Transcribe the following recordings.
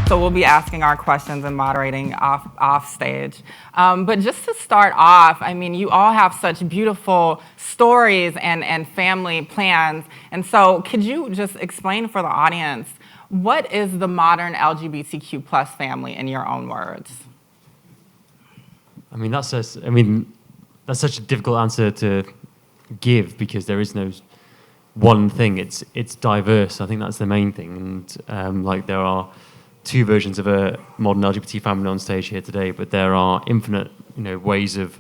So we'll be asking our questions and moderating off stage. But just to start off, I mean, you all have such beautiful stories and family plans. And so could you just explain for the audience, what is the modern LGBTQ plus family in your own words? I mean, that's such a difficult answer to give because there is no one thing. It's diverse. I think that's the main thing. And like there are two versions of a modern LGBT family on stage here today, but there are infinite, ways of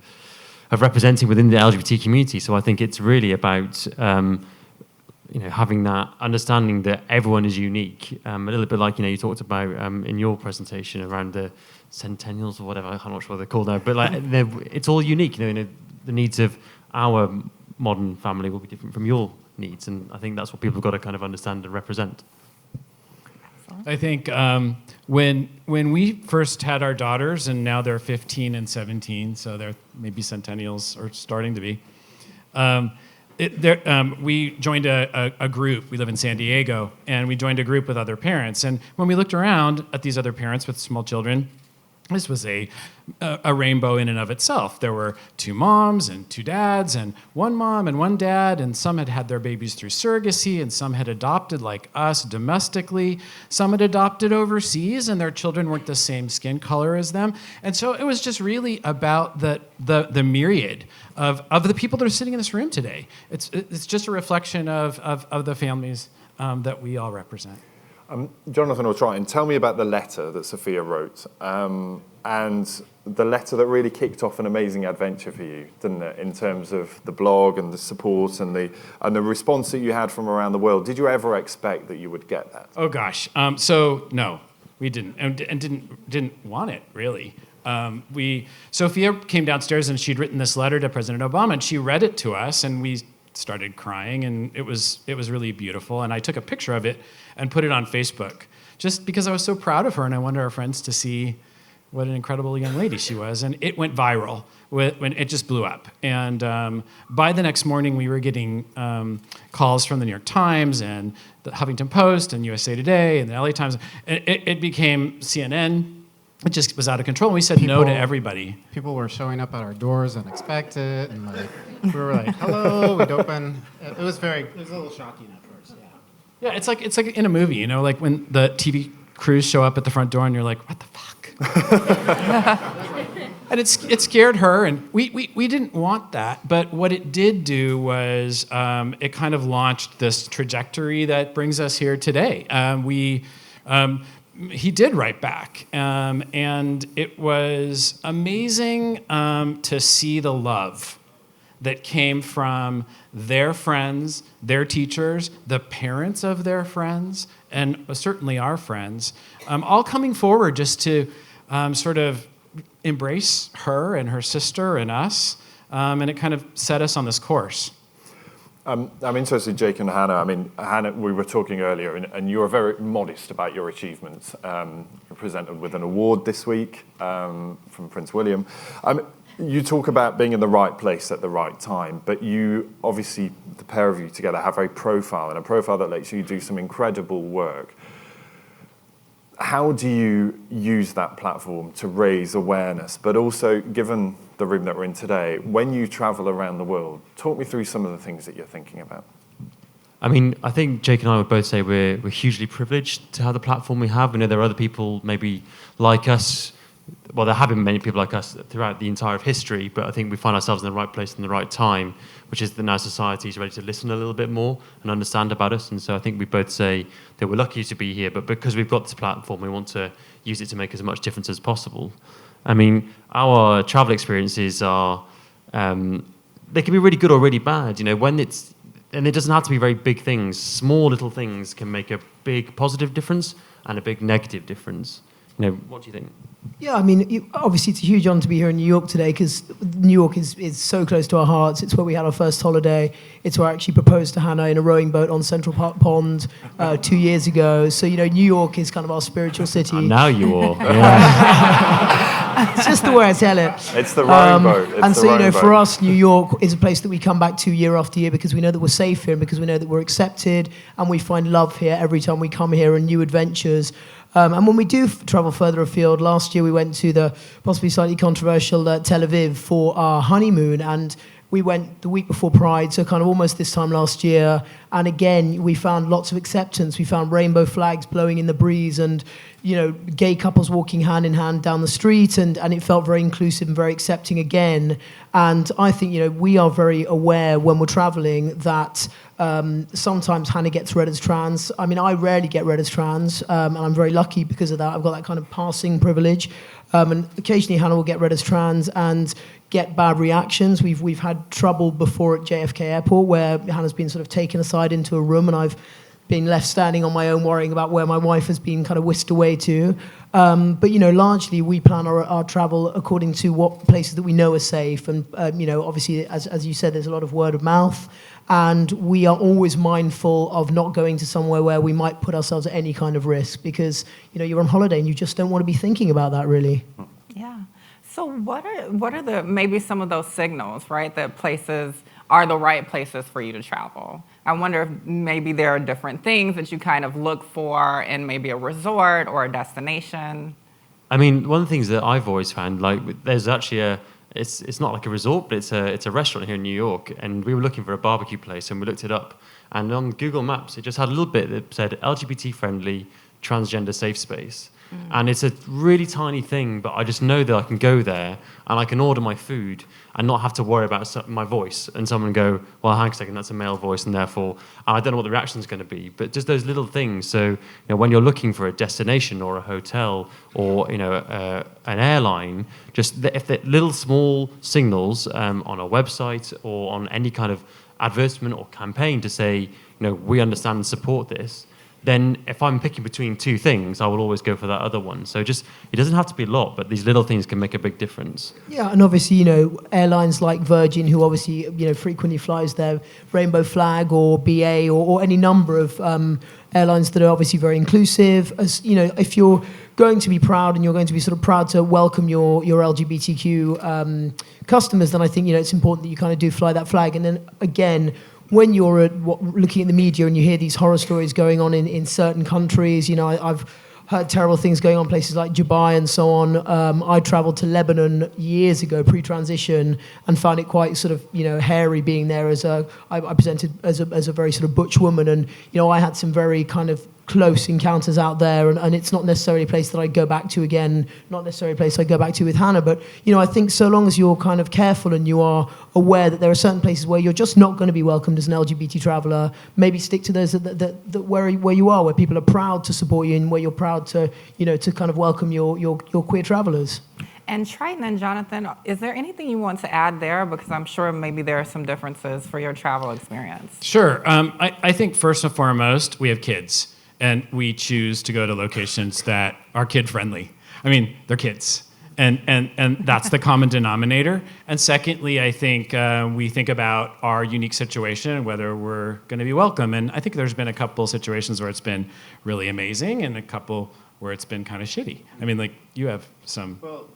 representing within the LGBT community. So I think it's really about having that understanding that everyone is unique. A little bit like you talked about in your presentation around the centennials or whatever. I'm not sure what they're called now, but like it's all unique. The needs of our modern family will be different from your needs, and I think that's what people have got to kind of understand and represent. I think when we first had our daughters, and now they're 15 and 17, so they're maybe centennials or starting to be. We joined a group. We live in San Diego, and we joined a group with other parents. And when we looked around at these other parents with small children, this was a rainbow in and of itself. There were two moms and two dads and one mom and one dad, and some had their babies through surrogacy, and some had adopted like us domestically. Some had adopted overseas, and their children weren't the same skin color as them. And so it was just really about the myriad of the people that are sitting in this room today. It's just a reflection of the families that we all represent. Jonathan or Triton, tell me about the letter that Sophia wrote, and the letter that really kicked off an amazing adventure for you, didn't it? In terms of the blog and the support and the response that you had from around the world. Did you ever expect that you would get that? Oh gosh, so no, we didn't, and didn't want it really. Sophia came downstairs and she'd written this letter to President Obama, and she read it to us, and we started crying, and it was really beautiful. And I took a picture of it and put it on Facebook, just because I was so proud of her, and I wanted our friends to see what an incredible young lady she was. And it went viral when it just blew up. And by the next morning, we were getting calls from the New York Times and the Huffington Post and USA Today and the LA Times. It became CNN. It just was out of control. We said no to everybody. People were showing up at our doors unexpected, and we were like, "Hello," we'd open. It was a little shocking at first. Yeah, it's like in a movie, like when the TV crews show up at the front door, and you're like, "What the fuck?" And it scared her, and we didn't want that. But what it did do was it kind of launched this trajectory that brings us here today. He did write back, and it was amazing to see the love that came from their friends, their teachers, the parents of their friends, and certainly our friends, all coming forward just to sort of embrace her and her sister and us, and it kind of set us on this course. I'm interested, Jake and Hannah. I mean, Hannah, we were talking earlier, and you were very modest about your achievements. You're presented with an award this week from Prince William. You talk about being in the right place at the right time, but you, obviously, the pair of you together have a profile that lets you do some incredible work. How do you use that platform to raise awareness, but also, given the room that we're in today, when you travel around the world, talk me through some of the things that you're thinking about. I mean, I think Jake and I would both say we're hugely privileged to have the platform we have. We know there are other people maybe like us. Well, there have been many people like us throughout the entire of history, but I think we find ourselves in the right place in the right time, which is that now society is ready to listen a little bit more and understand about us. And so I think we both say that we're lucky to be here, but because we've got this platform, we want to use it to make as much difference as possible. I mean, our travel experiences are, they can be really good or really bad, and it doesn't have to be very big things. Small little things can make a big positive difference and a big negative difference. What do you think? Yeah, I mean, obviously it's a huge honour to be here in New York today because New York is so close to our hearts. It's where we had our first holiday. It's where I actually proposed to Hannah in a rowing boat on Central Park Pond 2 years ago. So, New York is kind of our spiritual city. And now you are. Yeah. It's just the way I tell it. It's the rowing boat. And so, for us, New York is a place that we come back to year after year because we know that we're safe here and because we know that we're accepted and we find love here every time we come here and new adventures. And when we do travel further afield, last year we went to the possibly slightly controversial Tel Aviv for our honeymoon, and we went the week before Pride, so kind of almost this time last year. And again, we found lots of acceptance. We found rainbow flags blowing in the breeze and, gay couples walking hand in hand down the street. And it felt very inclusive and very accepting again. And I think, we are very aware when we're traveling that sometimes Hannah gets read as trans. I mean, I rarely get read as trans, and I'm very lucky because of that. I've got that kind of passing privilege. And occasionally Hannah will get read as trans and get bad reactions. We've had trouble before at JFK Airport where Hannah's been sort of taken aside into a room and I've been left standing on my own worrying about where my wife has been kind of whisked away to. But, largely we plan our travel according to what places that we know are safe. And, obviously, as you said, there's a lot of word of mouth. And we are always mindful of not going to somewhere where we might put ourselves at any kind of risk because, you're on holiday and you just don't want to be thinking about that, really. Yeah. So what are maybe some of those signals, right, that places are the right places for you to travel? I wonder if maybe there are different things that you kind of look for in maybe a resort or a destination. I mean, one of the things that I've always found, there's actually it's not like a resort, but it's a restaurant here in New York, and we were looking for a barbecue place, and we looked it up, and on Google Maps, it just had a little bit that said LGBT-friendly, transgender safe space. And it's a really tiny thing, but I just know that I can go there and I can order my food and not have to worry about my voice and someone go, well, hang on a second, that's a male voice, and therefore, I don't know what the reaction is going to be. But just those little things. So, when you're looking for a destination or a hotel or, an airline, if the little small signals on a website or on any kind of advertisement or campaign to say, we understand and support this, then if I'm picking between two things, I will always go for that other one. So it doesn't have to be a lot, but these little things can make a big difference. Yeah, and obviously, airlines like Virgin, who obviously, frequently flies their rainbow flag, or BA, or any number of airlines that are obviously very inclusive. As if you're going to be proud and you're going to be sort of proud to welcome your LGBTQ customers, then I think, it's important that you kind of do fly that flag. And then again, when you're looking at the media and you hear these horror stories going on in certain countries, I've heard terrible things going on places like Dubai and so on. I traveled to Lebanon years ago, pre-transition, and found it quite sort of, hairy being there I presented as a very sort of butch woman, and, I had some very kind of close encounters out there, and it's not necessarily a place that I go back to again, not necessarily a place I go back to with Hannah, but, I think so long as you're kind of careful and you are aware that there are certain places where you're just not going to be welcomed as an LGBT traveller, maybe stick to those that where you are, where people are proud to support you and where you're proud to, to kind of welcome your queer travellers. And Triton and Jonathan, is there anything you want to add there? Because I'm sure maybe there are some differences for your travel experience. Sure. I think first and foremost, we have kids. And we choose to go to locations that are kid-friendly. I mean, they're kids. And that's the common denominator. And secondly, I think we think about our unique situation and whether we're going to be welcome. And I think there's been a couple situations where it's been really amazing and a couple where it's been kind of shitty. I mean, you have some... Well,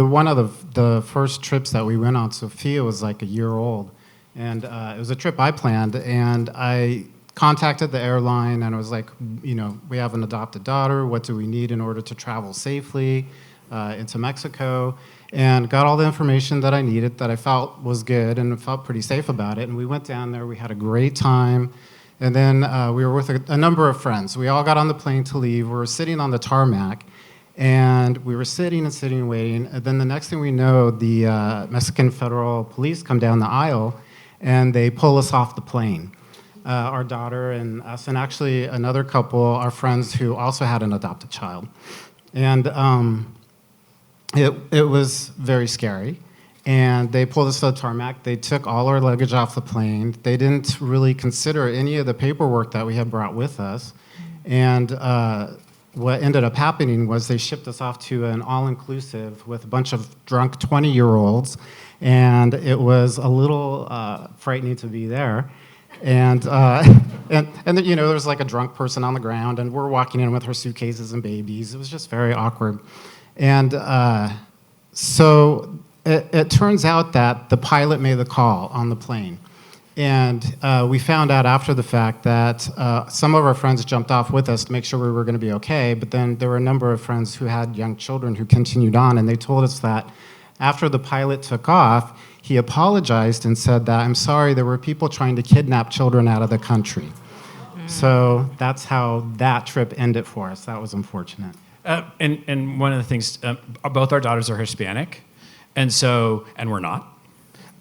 one of the first trips that we went on, Sophia was like a year old. And it was a trip I planned, and I contacted the airline, and I was like, we have an adopted daughter. What do we need in order to travel safely into Mexico? And got all the information that I needed that I felt was good and felt pretty safe about it. And we went down there. We had a great time. And then we were with a number of friends. We all got on the plane to leave. We were sitting on the tarmac, and we were sitting and waiting. And then the next thing we know, the Mexican Federal Police come down the aisle, and they pull us off the plane. Our daughter and us, and actually another couple, our friends who also had an adopted child. And it was very scary. And they pulled us to the tarmac. They took all our luggage off the plane. They didn't really consider any of the paperwork that we had brought with us. And what ended up happening was they shipped us off to an all-inclusive with a bunch of drunk 20-year-olds. And it was a little frightening to be there. And then, there was like a drunk person on the ground, and we're walking in with our suitcases and babies. It was just very awkward. And so it turns out that the pilot made the call on the plane. And we found out after the fact that some of our friends jumped off with us to make sure we were going to be okay, but then there were a number of friends who had young children who continued on, and they told us that after the pilot took off, he apologized and said that, "I'm sorry, there were people trying to kidnap children out of the country." So that's how that trip ended for us. That was unfortunate. And one of the things, both our daughters are Hispanic, and we're not.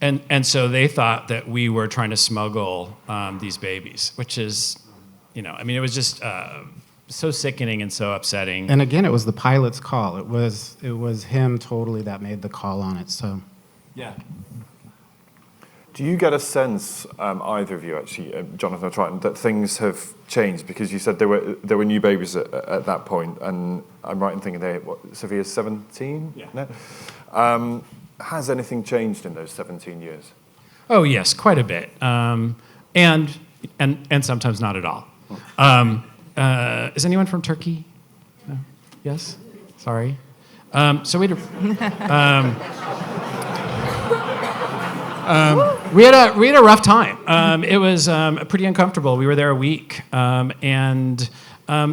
And so they thought that we were trying to smuggle these babies, which is, it was just so sickening and so upsetting. And again, it was the pilot's call. It was him totally that made the call on it. So, yeah. Do you get a sense, either of you actually, Jonathan or Triton, that things have changed? Because you said there were new babies at that point, and I'm right in thinking Sophia's 17? Yeah. No? Has anything changed in those 17 years? Oh yes, quite a bit, and sometimes not at all. Is anyone from Turkey? No? Yes. Sorry. So we had a rough time. It was pretty uncomfortable. We were there a week, and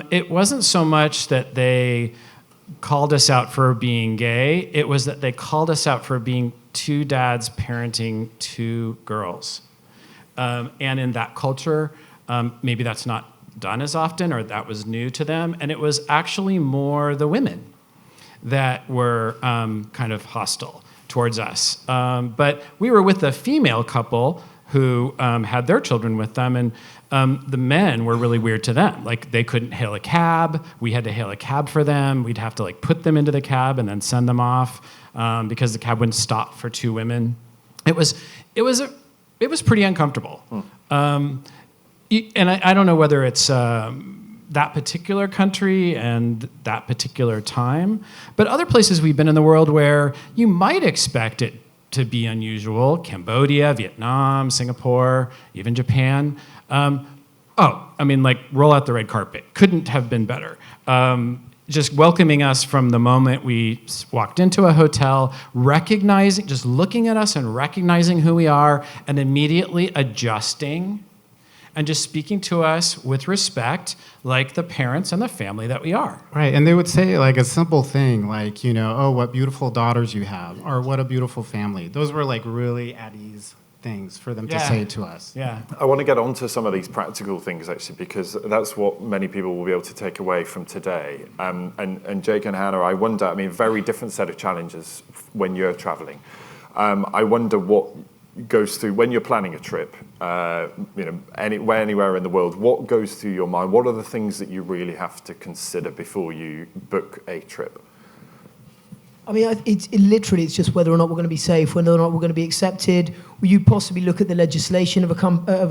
it wasn't so much that they called us out for being gay. It was that they called us out for being two dads parenting two girls. And in that culture, maybe that's not done as often, or that was new to them. And it was actually more the women that were kind of hostile towards us. But we were with a female couple who had their children with them, and the men were really weird to them. Like, they couldn't hail a cab. We had to hail a cab for them. We'd have to put them into the cab and then send them off because the cab wouldn't stop for two women. It was pretty uncomfortable. And I don't know whether it's that particular country and that particular time, but other places we've been in the world where you might expect it to be unusual: Cambodia, Vietnam, Singapore, even Japan. Roll out the red carpet. Couldn't have been better. Just welcoming us from the moment we walked into a hotel, just looking at us and recognizing who we are, and immediately adjusting and just speaking to us with respect, like the parents and the family that we are. right, and they would say a simple thing like, "Oh, what beautiful daughters you have," or "What a beautiful family." Those were really at ease things for them to say to us. Yeah. I want to get onto some of these practical things, actually, because that's what many people will be able to take away from today. And Jake and Hannah, I wonder, very different set of challenges when you're traveling. I wonder what goes through, when you're planning a trip, anywhere in the world, what goes through your mind? What are the things that you really have to consider before you book a trip? It's just whether or not we're going to be safe, whether or not we're going to be accepted. You possibly look at the legislation of a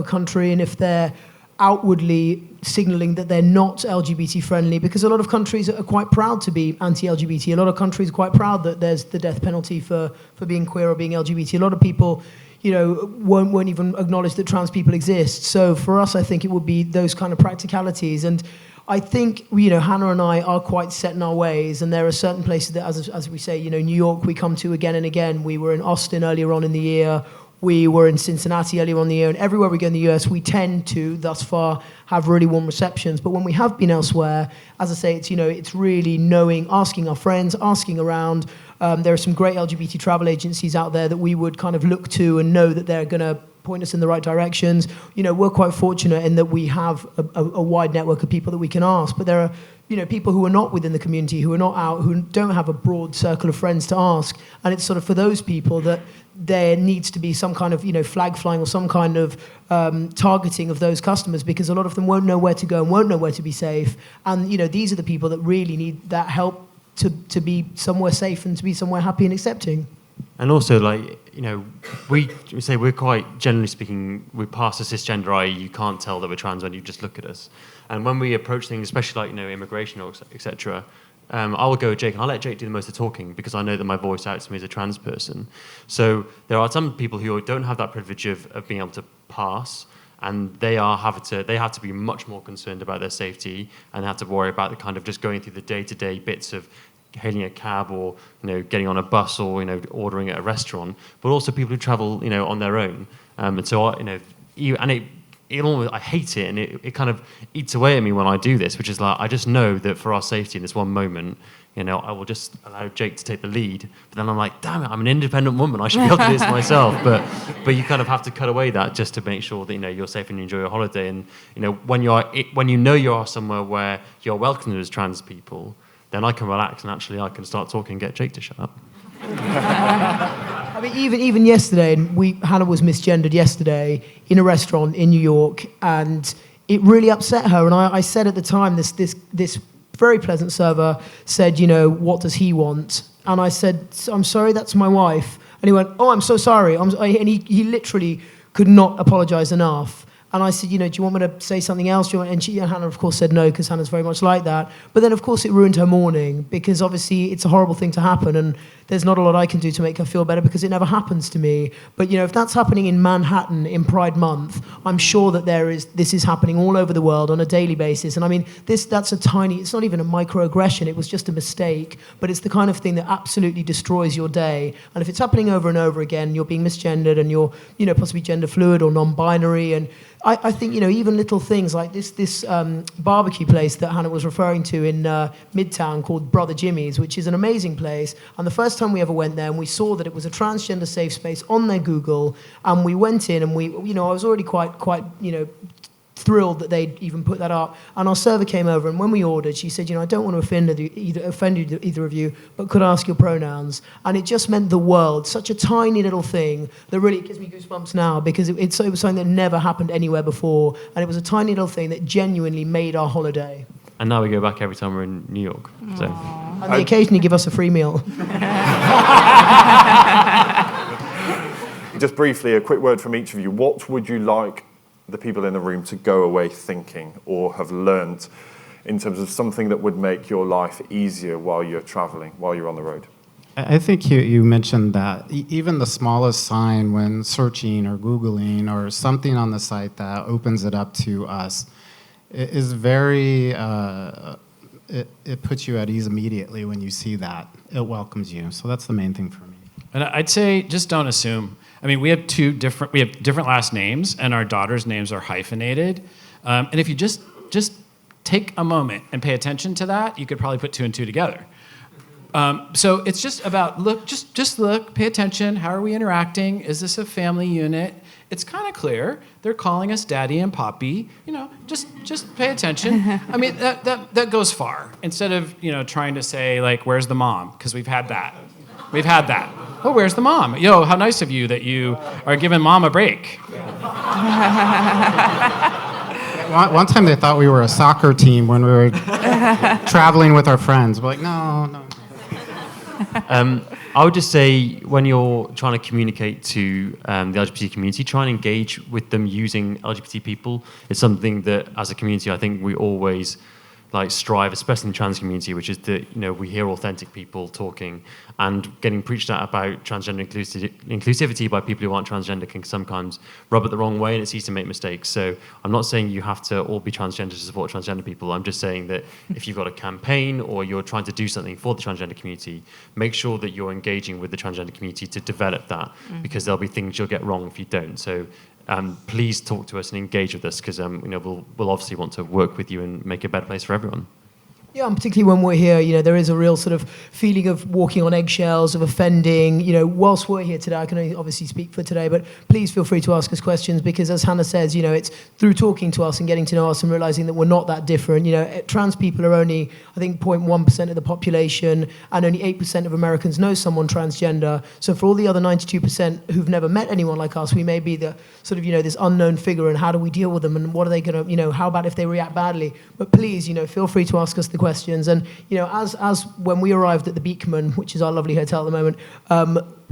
country, and if they're outwardly signaling that they're not LGBT friendly, because a lot of countries are quite proud to be anti-LGBT. A lot of countries are quite proud that there's the death penalty for being queer or being LGBT. A lot of people, won't even acknowledge that trans people exist. So for us, I think it would be those kind of practicalities. And I think, Hannah and I are quite set in our ways, and there are certain places that, as we say, New York we come to again and again. We were in Austin earlier on in the year. We were in Cincinnati earlier on in the year, and everywhere we go in the US, we tend to, thus far, have really warm receptions. But when we have been elsewhere, as I say, it's really knowing, asking our friends, asking around. There are some great LGBT travel agencies out there that we would kind of look to and know that they're going to point us in the right directions. We're quite fortunate in that we have a wide network of people that we can ask, but there are people who are not within the community, who are not out, who don't have a broad circle of friends to ask. And it's sort of for those people that there needs to be some kind of flag flying or some kind of targeting of those customers, because a lot of them won't know where to go and won't know where to be safe. And these are the people that really need that help to be somewhere safe and to be somewhere happy and accepting. And also, we say we're quite, generally speaking, we're past the cisgender, i.e. you can't tell that we're trans when you just look at us. And when we approach things, especially immigration or etc., I'll go with Jake, and I'll let Jake do the most of the talking, because I know that my voice outs me as a trans person. So there are some people who don't have that privilege of being able to pass, and they have to be much more concerned about their safety, and have to worry about the kind of just going through the day-to-day bits of hailing a cab or getting on a bus or ordering at a restaurant, but also people who travel on their own. And so I hate it, and it kind of eats away at me when I do this, which is like, I just know that for our safety in this one moment, I will just allow Jake to take the lead. But then I'm like, damn it, I'm an independent woman. I should be able to do this myself. But you kind of have to cut away that just to make sure that you're safe and you enjoy your holiday. And when you are somewhere where you're welcomed as trans people, then I can relax and actually I can start talking and get Jake to shut up. I mean, even yesterday, Hannah was misgendered yesterday in a restaurant in New York, and it really upset her. And I said at the time, this very pleasant server said, what does he want? And I said, I'm sorry, that's my wife. And he went, oh, I'm so sorry. And he literally could not apologize enough. And I said, do you want me to say something else? And Hannah, of course, said no, because Hannah's very much like that. But then, of course, it ruined her morning, because obviously it's a horrible thing to happen, and there's not a lot I can do to make her feel better, because it never happens to me. But, if that's happening in Manhattan in Pride Month, I'm sure that this is happening all over the world on a daily basis. And I mean, it's not even a microaggression, it was just a mistake, but it's the kind of thing that absolutely destroys your day. And if it's happening over and over again, you're being misgendered, and you're, possibly gender fluid or non-binary, and I think, even little things like this barbecue place that Hannah was referring to in Midtown called Brother Jimmy's, which is an amazing place. And the first time we ever went there, and we saw that it was a transgender safe space on their Google, and we went in, and I was already quite thrilled that they'd even put that up. And our server came over, and when we ordered, she said, I don't want to offend either of you, but could I ask your pronouns? And it just meant the world. Such a tiny little thing that really gives me goosebumps now, because it was something that never happened anywhere before, and it was a tiny little thing that genuinely made our holiday. And now we go back every time we're in New York. So. And they occasionally give us a free meal. Just briefly, a quick word from each of you. What would you like the people in the room to go away thinking or have learned in terms of something that would make your life easier while you're traveling, while you're on the road? I think you mentioned that even the smallest sign when searching or Googling or something on the site that opens it up to us is very, it puts you at ease immediately when you see that. It welcomes you. So that's the main thing for me. And I'd say just don't assume. I mean, we have different last names, and our daughters' names are hyphenated. And if you just take a moment and pay attention to that, you could probably put two and two together. So it's just about look, just look, pay attention. How are we interacting? Is this a family unit? It's kind of clear. They're calling us daddy and poppy. Just pay attention. I mean, that goes far. Instead of trying to say like, where's the mom? Because we've had that. Oh, where's the mom? Yo, how nice of you that you are giving mom a break. One time they thought we were a soccer team when we were traveling with our friends. We're like, no. I would just say when you're trying to communicate to the LGBT community, try and engage with them using LGBT people. It's something that as a community, I think we always strive, especially in the trans community, which is that we hear authentic people talking, and getting preached at about transgender inclusivity by people who aren't transgender can sometimes rub it the wrong way, and it's easy to make mistakes. So I'm not saying you have to all be transgender to support transgender people. I'm just saying that if you've got a campaign or you're trying to do something for the transgender community, make sure that you're engaging with the transgender community to develop that, because there'll be things you'll get wrong if you don't. So please talk to us and engage with us, because we'll obviously want to work with you and make it a better place for everyone. Yeah, and particularly when we're here, there is a real sort of feeling of walking on eggshells, of offending. Whilst we're here today, I can only obviously speak for today, but please feel free to ask us questions, because as Hannah says, it's through talking to us and getting to know us and realizing that we're not that different. Trans people are only, I think, 0.1% of the population, and only 8% of Americans know someone transgender. So for all the other 92% who've never met anyone like us, we may be the sort of, this unknown figure, and how do we deal with them, and what are they going to, how about if they react badly? But please, feel free to ask us the questions. And as when we arrived at the Beekman, which is our lovely hotel at the moment,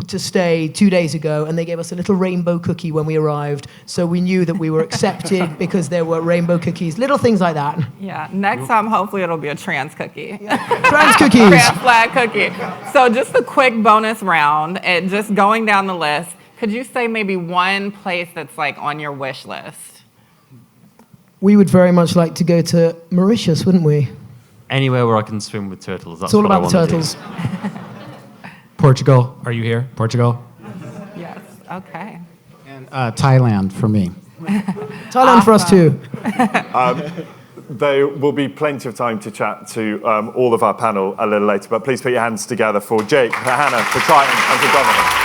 to stay 2 days ago, and they gave us a little rainbow cookie when we arrived, so we knew that we were accepted because there were rainbow cookies, little things like that. Yeah, next time hopefully it'll be a trans cookie. Trans cookies. Trans flag cookie. So just a quick bonus round, and just going down the list, could you say maybe one place that's on your wish list? We would very much like to go to Mauritius, wouldn't we? Anywhere where I can swim with turtles. That's It's all what about the turtles. Portugal. Are you here? Portugal? Yes, okay. And Thailand for me. Thailand for us too. There will be plenty of time to chat to all of our panel a little later, but please put your hands together for Jake, for Hannah, for Triton, and for Dominic.